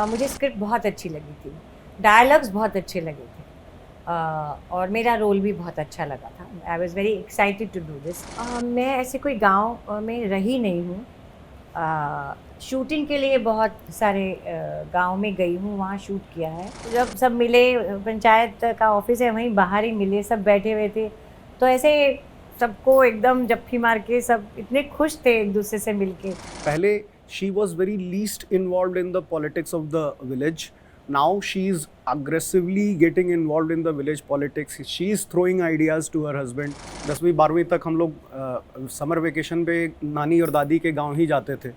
मुझे स्क्रिप्ट बहुत अच्छी लगी थी, डायलॉग्स बहुत अच्छे लगे थे, और मेरा रोल भी बहुत अच्छा लगा था। I was very excited to do this. मैं ऐसे कोई गांव में रही नहीं हूँ। शूटिंग के लिए बहुत सारे गांव में गई हूँ, वहाँ शूट किया है। जब सब मिले, पंचायत का ऑफिस है वहीं बाहर ही मिले, सब बैठे हुए थे, तो ऐसे सबको एकदम जप्फी मार के सब इतने खुश थे एक दूसरे से मिलके। पहले she was very least involved in the politics of the village. Now she is aggressively getting involved in the village politics. She is throwing ideas to her husband. 10वीं 12वीं तक हम लोग समर वेकेशन पे नानी और दादी के गांव ही जाते थे,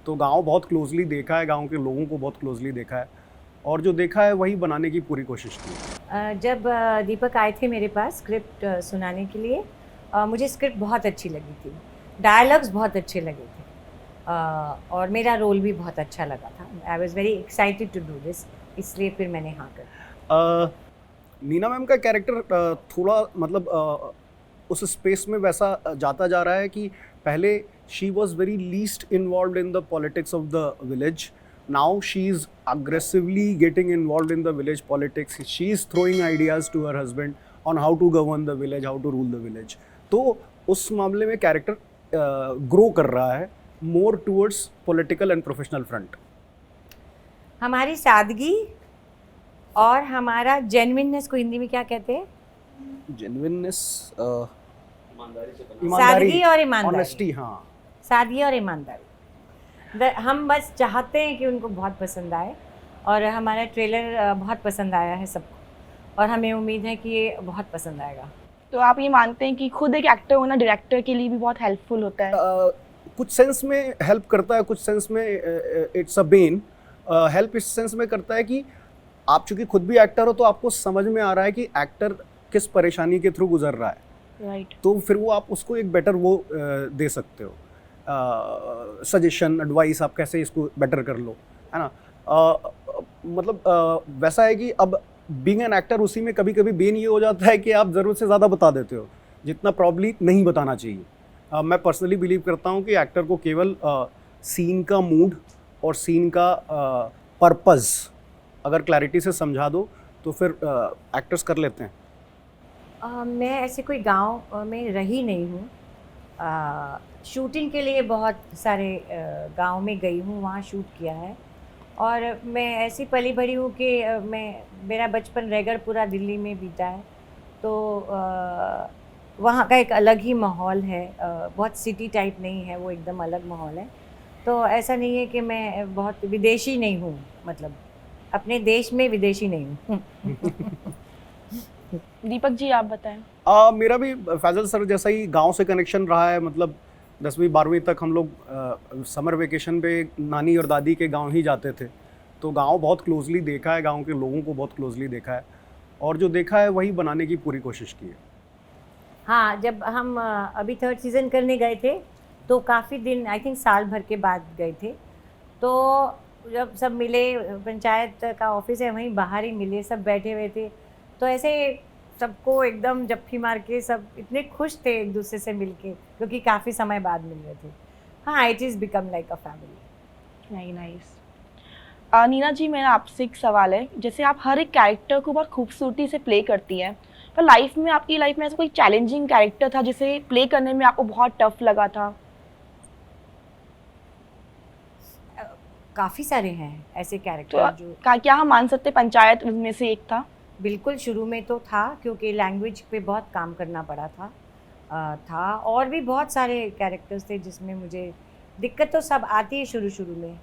तो गांव बहुत क्लोजली देखा है, गांव के लोगों को बहुत क्लोजली देखा है, और जो देखा है वही बनाने की पूरी कोशिश की। जब दीपक आए थे मेरे पास स्क्रिप्ट सुनाने के लिए, मुझे स्क्रिप्ट बहुत अच्छी लगी थी, डायलॉग्स बहुत अच्छे लगे थे, और मेरा रोल भी बहुत अच्छा लगा था। I was very excited to do this, इसलिए फिर मैंने हाँ कर। नीना मैम का कैरेक्टर थोड़ा मतलब उस स्पेस में वैसा जाता जा रहा है कि पहले she was very least involve in the politics of the village. Now she is aggressively getting involve in the village politics. She is throwing ideas to her husband on how to govern the village, how to rule the village. तो उस मामले में character grow कर रहा है more towards political and professional front. हमारी सादगी और हमारा जेन्युइननेस को हिंदी में क्या कहते हैं? जेन्युइननेस, सादगी और ईमानदारी. ऑनेस्टी. हाँ, सादगी और ईमानदारी. हम बस चाहते हैं कि उनको बहुत पसंद आए, और हमारा ट्रेलर बहुत पसंद आया है सबको, और हमें उम्मीद है कि ये बहुत पसंद आएगा. तो आप ये मानते हैं कि खुद एक एक्टर होना डायरेक्टर के लिए भी बहुत हेल्पफुल होता है? कुछ सेंस में हेल्प करता है, कुछ सेंस में इट्स अ बेन. हेल्प इस सेंस में करता है कि आप चूंकि खुद भी एक्टर हो, तो आपको समझ में आ रहा है कि एक्टर किस परेशानी के थ्रू गुजर रहा है. राइट. तो फिर वो आप उसको एक बेटर वो दे सकते हो, सजेशन, एडवाइस, आप कैसे इसको बेटर कर लो, है ना. मतलब वैसा है कि अब बीइंग एन एक्टर उसी में कभी कभी बेन ये हो जाता है कि आप ज़रूरत से ज़्यादा बता देते हो, जितना प्रॉब्ली नहीं बताना चाहिए. मैं पर्सनली बिलीव करता हूँ कि एक्टर को केवल सीन का मूड और सीन का पर्पज़ अगर क्लैरिटी से समझा दो तो फिर एक्टर्स कर लेते हैं. मैं ऐसे कोई गांव में रही नहीं हूँ. शूटिंग के लिए बहुत सारे गांव में गई हूँ, वहाँ शूट किया है, और मैं ऐसी पली बड़ी हूँ कि मेरा बचपन रैगरपुरा दिल्ली में बीता है, तो वहाँ का एक अलग ही माहौल है. बहुत सिटी टाइप नहीं है, वो एकदम अलग माहौल है. तो ऐसा नहीं है कि मैं बहुत विदेशी नहीं हूँ, मतलब अपने देश में विदेशी नहीं हूँ. दीपक जी आप बताएं. मेरा भी फैजल सर जैसा ही गांव से कनेक्शन रहा है. मतलब 10वीं 12वीं तक हम लोग समर वेकेशन पे नानी और दादी के गांव ही जाते थे, तो गांव बहुत क्लोजली देखा है, गांव के लोगों को बहुत क्लोजली देखा है, और जो देखा है वही बनाने की पूरी कोशिश की है. हाँ, जब हम अभी 3rd सीज़न करने गए थे, तो काफ़ी दिन, आई थिंक साल भर के बाद गए थे, तो जब सब मिले, पंचायत का ऑफिस है वहीं बाहर ही मिले, सब बैठे हुए थे, तो ऐसे सबको एकदम जप्फी मार के सब इतने खुश थे एक दूसरे से मिलके, क्योंकि काफ़ी समय बाद मिल रहे थे. हाँ, it is become like a family. नहीं, नाइस. नीना जी मेरा आपसे एक सवाल है. जैसे आप हर एक कैरेक्टर को बहुत खूबसूरती से प्ले करती हैं, पर लाइफ में, आपकी लाइफ में ऐसा कोई चैलेंजिंग कैरेक्टर था जिसे प्ले करने में आपको बहुत टफ लगा था? काफ़ी सारे हैं ऐसे कैरेक्टर तो जो क्या हम मान सकते पंचायत उनमें से एक था? बिल्कुल शुरू में तो था, क्योंकि लैंग्वेज पे बहुत काम करना पड़ा था, और भी बहुत सारे कैरेक्टर्स थे जिसमें मुझे दिक्कत तो सब आती है शुरू शुरू में.